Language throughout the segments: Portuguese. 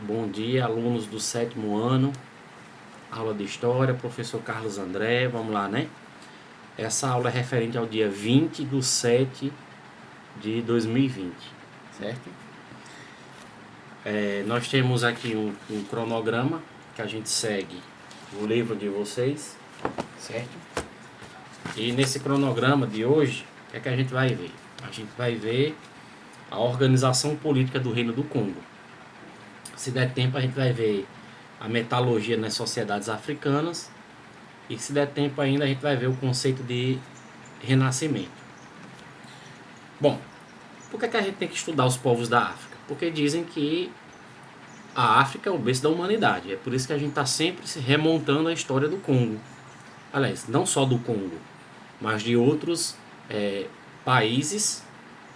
Bom dia, alunos do sétimo ano, aula de História, professor Carlos André, vamos lá, né? Essa aula é referente ao dia 20 de 7 de 2020, certo? Nós temos aqui um cronograma que a gente segue o livro de vocês, certo? E nesse cronograma de hoje, o que é que a gente vai ver? A gente vai ver a organização política do Reino do Congo. Se der tempo, a gente vai ver a metalurgia nas sociedades africanas. E se der tempo ainda, a gente vai ver o conceito de renascimento. Bom, por que a gente tem que estudar os povos da África? Porque dizem que a África é o berço da humanidade. É por isso que a gente está sempre se remontando a história do Congo. Aliás, não só do Congo, mas de outros países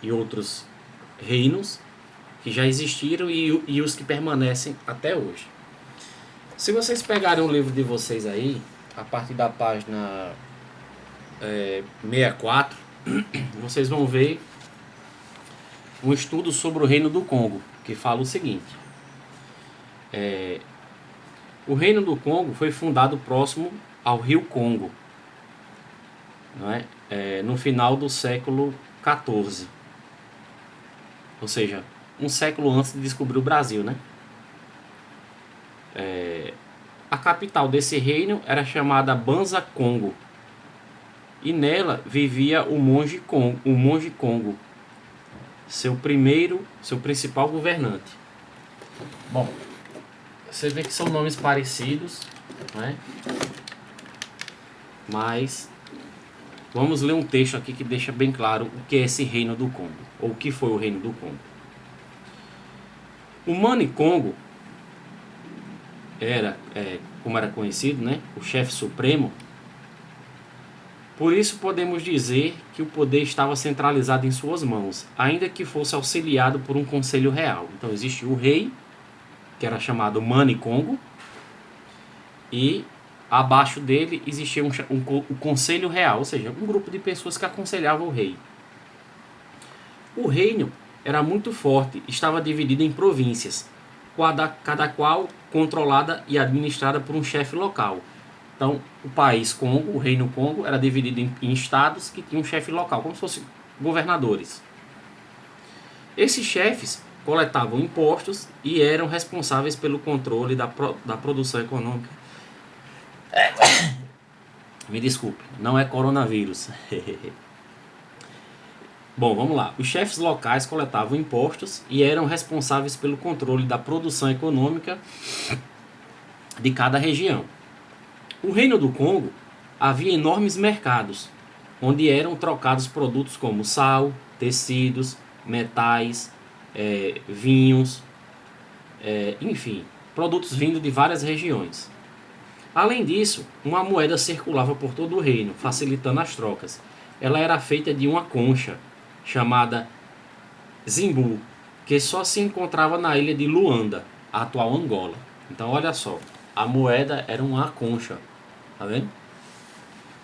e outros reinos que já existiram e os que permanecem até hoje. Se vocês pegarem o livro de vocês aí, a partir da página 64, vocês vão ver um estudo sobre o Reino do Congo, que fala o seguinte: o Reino do Congo foi fundado próximo ao rio Congo, não é? No final do século XIV, ou seja, um século antes de descobrir o Brasil, né? A capital desse reino era chamada Banza Congo, e nela vivia o monge Congo, seu principal governante. Bom, você vê que são nomes parecidos, né? Mas vamos ler um texto aqui que deixa bem claro o que é esse reino do Congo, ou o que foi o reino do Congo. O Mani Congo era, como era conhecido, né, o chefe supremo. Por isso podemos dizer que o poder estava centralizado em suas mãos, ainda que fosse auxiliado por um conselho real. Então existia o rei, que era chamado Mani Congo, e abaixo dele existia um conselho real, ou seja, um grupo de pessoas que aconselhavam o rei. O reino era muito forte, estava dividido em províncias, cada qual controlada e administrada por um chefe local. Então, o país Congo, o reino Congo, era dividido em estados que tinham um chefe local, como se fossem governadores. Esses chefes coletavam impostos e eram responsáveis pelo controle da produção econômica. Me desculpe, não é coronavírus. Bom, vamos lá. Os chefes locais coletavam impostos e eram responsáveis pelo controle da produção econômica de cada região. No Reino do Congo havia enormes mercados, onde eram trocados produtos como sal, tecidos, metais, vinhos, enfim, produtos vindos de várias regiões. Além disso, uma moeda circulava por todo o reino, facilitando as trocas. Ela era feita de uma concha, chamada Zimbu, que só se encontrava na ilha de Luanda, a atual Angola. Então olha só, a moeda era uma concha, tá vendo?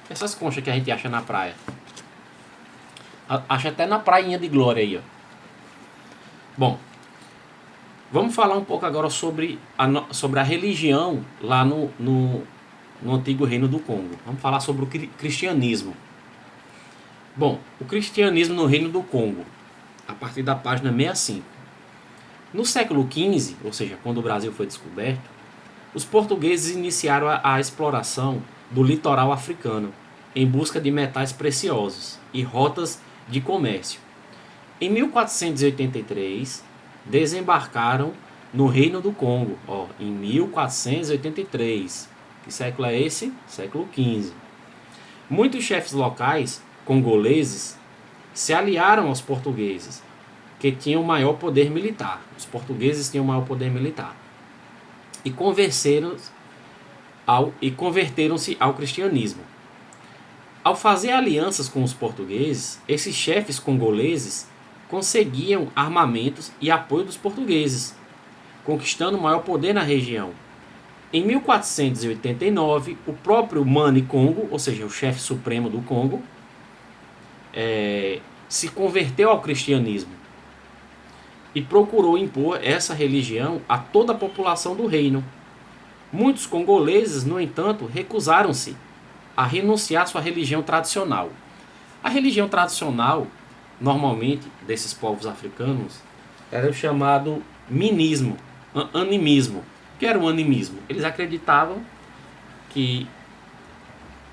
Essas conchas que a gente acha na praia. Acha até na prainha de Glória aí, ó. Bom, vamos falar um pouco agora sobre a religião lá no antigo Reino do Congo. Vamos falar sobre o cristianismo. Bom, o cristianismo no Reino do Congo, a partir da página 65. No século XV, ou seja, quando o Brasil foi descoberto, os portugueses iniciaram a exploração do litoral africano em busca de metais preciosos e rotas de comércio. Em 1483, desembarcaram no Reino do Congo, em 1483. Que século é esse? Século XV. Muitos chefes locais congoleses se aliaram aos portugueses, que tinham maior poder militar. Os portugueses tinham maior poder militar. E converteram-se ao cristianismo. Ao fazer alianças com os portugueses, esses chefes congoleses conseguiam armamentos e apoio dos portugueses, conquistando maior poder na região. Em 1489, o próprio Mani Congo, ou seja, o chefe supremo do Congo, se converteu ao cristianismo. e procurou impor essa religião a toda a população do reino. Muitos congoleses, no entanto, recusaram-se a renunciar à sua religião tradicional. A religião tradicional, normalmente, desses povos africanos, era o chamado minismo, animismo. O que era o animismo? Eles acreditavam que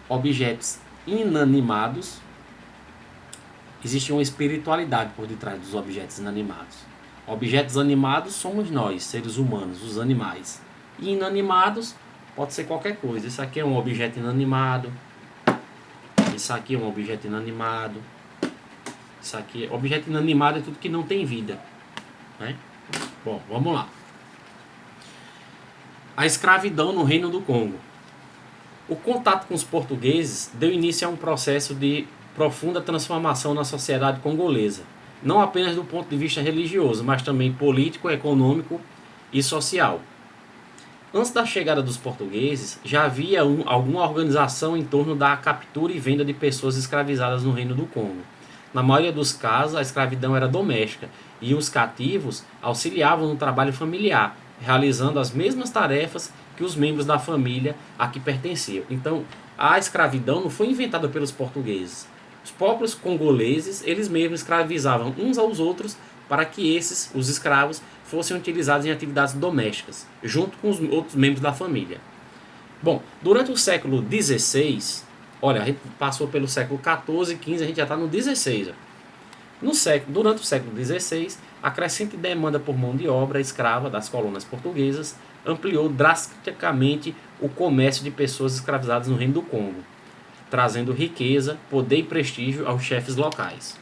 objetos inanimados, existia uma espiritualidade por detrás dos objetos inanimados. Objetos animados somos nós, seres humanos, os animais. E inanimados pode ser qualquer coisa. Isso aqui é um objeto inanimado. Isso aqui é um objeto inanimado. Isso aqui é... Objeto inanimado é tudo que não tem vida, né? Bom, vamos lá. A escravidão no Reino do Congo. O contato com os portugueses deu início a um processo de profunda transformação na sociedade congolesa, não apenas do ponto de vista religioso, mas também político, econômico e social. Antes da chegada dos portugueses, já havia alguma organização em torno da captura e venda de pessoas escravizadas no Reino do Congo. Na maioria dos casos, a escravidão era doméstica e os cativos auxiliavam no trabalho familiar, realizando as mesmas tarefas que os membros da família a que pertenciam. Então, a escravidão não foi inventada pelos portugueses. Os próprios congoleses, eles mesmos escravizavam uns aos outros para que esses, os escravos, fossem utilizados em atividades domésticas, junto com os outros membros da família. Bom, durante o século XVI, olha, a gente passou pelo século XIV e XV, a gente já está no XVI. Durante o século XVI, a crescente demanda por mão de obra escrava das colônias portuguesas ampliou drasticamente o comércio de pessoas escravizadas no Reino do Congo, trazendo riqueza, poder e prestígio aos chefes locais.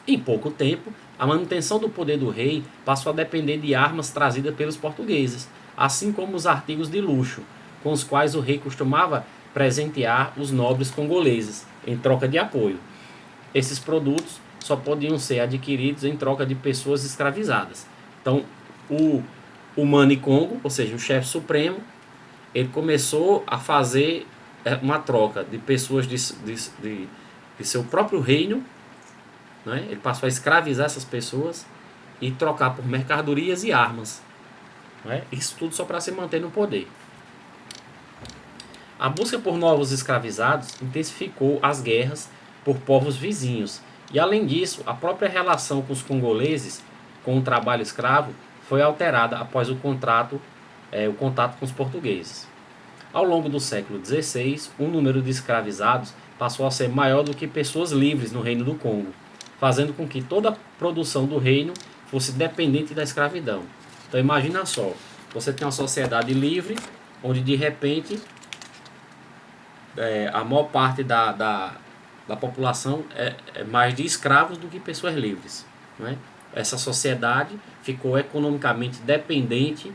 Em pouco tempo, a manutenção do poder do rei passou a depender de armas trazidas pelos portugueses, assim como os artigos de luxo, com os quais o rei costumava presentear os nobres congoleses, em troca de apoio. Esses produtos só podiam ser adquiridos em troca de pessoas escravizadas. Então, o Mani Congo, ou seja, o chefe supremo, ele começou a fazer uma troca de pessoas de seu próprio reino, né? Ele passou a escravizar essas pessoas e trocar por mercadorias e armas, né? Isso tudo só para se manter no poder. A busca por novos escravizados intensificou as guerras por povos vizinhos e, além disso, a própria relação com os congoleses com o trabalho escravo foi alterada após o contato com os portugueses. Ao longo do século XVI, o número de escravizados passou a ser maior do que pessoas livres no Reino do Congo, fazendo com que toda a produção do reino fosse dependente da escravidão. Então imagina só, você tem uma sociedade livre, onde de repente a maior parte da população é mais de escravos do que pessoas livres, né? Essa sociedade ficou economicamente dependente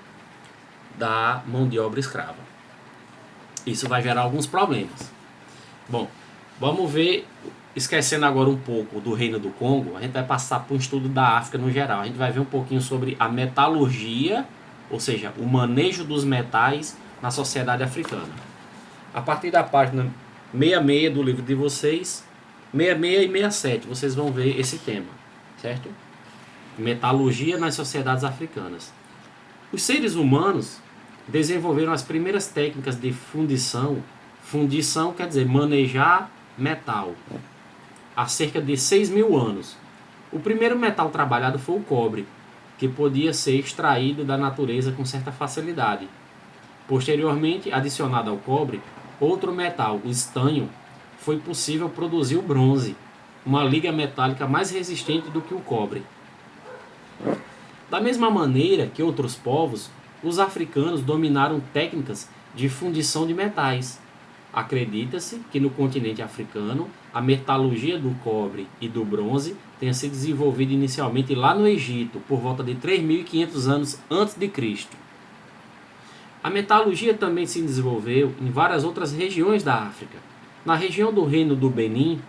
da mão de obra escrava. Isso vai gerar alguns problemas. Bom, vamos ver, esquecendo agora um pouco do Reino do Congo, a gente vai passar para um estudo da África no geral. A gente vai ver um pouquinho sobre a metalurgia, ou seja, o manejo dos metais na sociedade africana. A partir da página 66 do livro de vocês, 66 e 67, vocês vão ver esse tema, certo? Metalurgia nas sociedades africanas. Os seres humanos desenvolveram as primeiras técnicas de fundição. Fundição quer dizer manejar metal. Há cerca de 6.000 anos. O primeiro metal trabalhado foi o cobre, que podia ser extraído da natureza com certa facilidade. Posteriormente, adicionado ao cobre, outro metal, o estanho, foi possível produzir o bronze, uma liga metálica mais resistente do que o cobre. Da mesma maneira que outros povos, os africanos dominaram técnicas de fundição de metais. Acredita-se que no continente africano, a metalurgia do cobre e do bronze tenha sido desenvolvida inicialmente lá no Egito, por volta de 3.500 anos antes de Cristo. A metalurgia também se desenvolveu em várias outras regiões da África. Na região do Reino do Benin,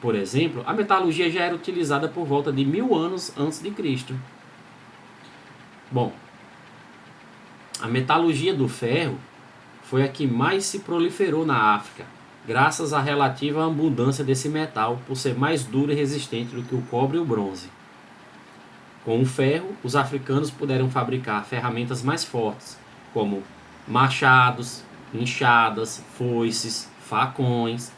por exemplo, a metalurgia já era utilizada por volta de 1.000 anos antes de Cristo. Bom, a metalurgia do ferro foi a que mais se proliferou na África, graças à relativa abundância desse metal, por ser mais duro e resistente do que o cobre e o bronze. Com o ferro, os africanos puderam fabricar ferramentas mais fortes, como machados, enxadas, foices, facões.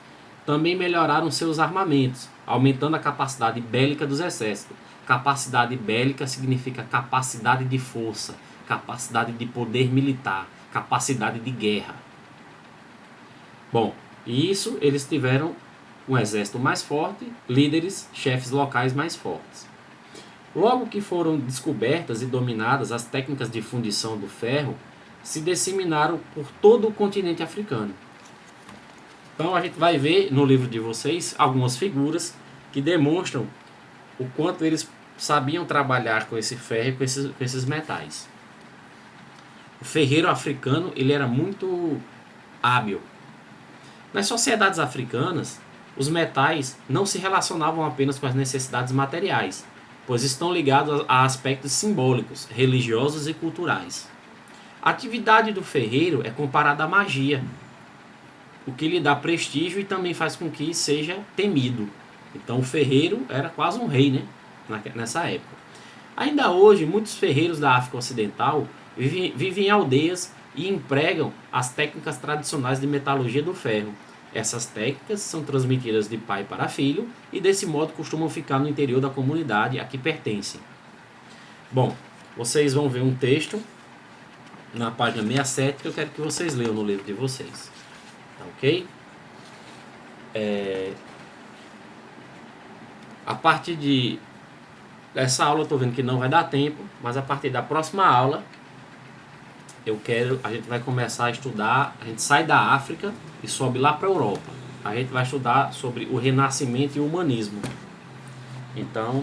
Também melhoraram seus armamentos, aumentando a capacidade bélica dos exércitos. Capacidade bélica significa capacidade de força, capacidade de poder militar, capacidade de guerra. Bom, e isso eles tiveram um exército mais forte, líderes, chefes locais mais fortes. Logo que foram descobertas e dominadas as técnicas de fundição do ferro, se disseminaram por todo o continente africano. Então a gente vai ver no livro de vocês algumas figuras que demonstram o quanto eles sabiam trabalhar com esse ferro e com esses metais. O ferreiro africano ele era muito hábil. Nas sociedades africanas, os metais não se relacionavam apenas com as necessidades materiais, pois estão ligados a aspectos simbólicos, religiosos e culturais. A atividade do ferreiro é comparada à magia, o que lhe dá prestígio e também faz com que seja temido. Então o ferreiro era quase um rei, né? Nessa época. Ainda hoje, muitos ferreiros da África Ocidental vivem em aldeias e empregam as técnicas tradicionais de metalurgia do ferro. Essas técnicas são transmitidas de pai para filho e desse modo costumam ficar no interior da comunidade a que pertencem. Bom, vocês vão ver um texto na página 67 que eu quero que vocês leiam no livro de vocês. Tá ok? A partir dessa aula eu estou vendo que não vai dar tempo, mas a partir da próxima aula a gente vai começar a estudar, a gente sai da África e sobe lá para a Europa. A gente vai estudar sobre o Renascimento e o Humanismo. Então,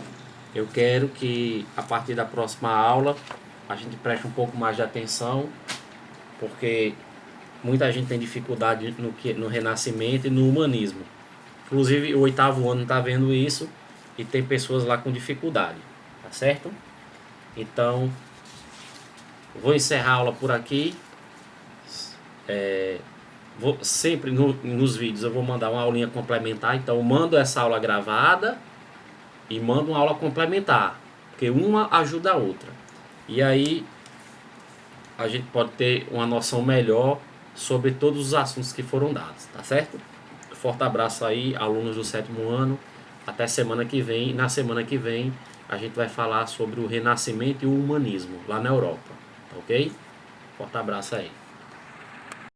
eu quero que a partir da próxima aula a gente preste um pouco mais de atenção, porque muita gente tem dificuldade no Renascimento e no Humanismo. Inclusive, o 8º ano está vendo isso e tem pessoas lá com dificuldade, tá certo? Então, vou encerrar a aula por aqui. Sempre nos vídeos eu vou mandar uma aulinha complementar. Então eu mando essa aula gravada e mando uma aula complementar, porque uma ajuda a outra. E aí a gente pode ter uma noção melhor sobre todos os assuntos que foram dados, tá certo? Forte abraço aí, alunos do 7º ano. Até semana que vem. Na semana que vem a gente vai falar sobre o Renascimento e o Humanismo lá na Europa. Ok? Forte abraço aí.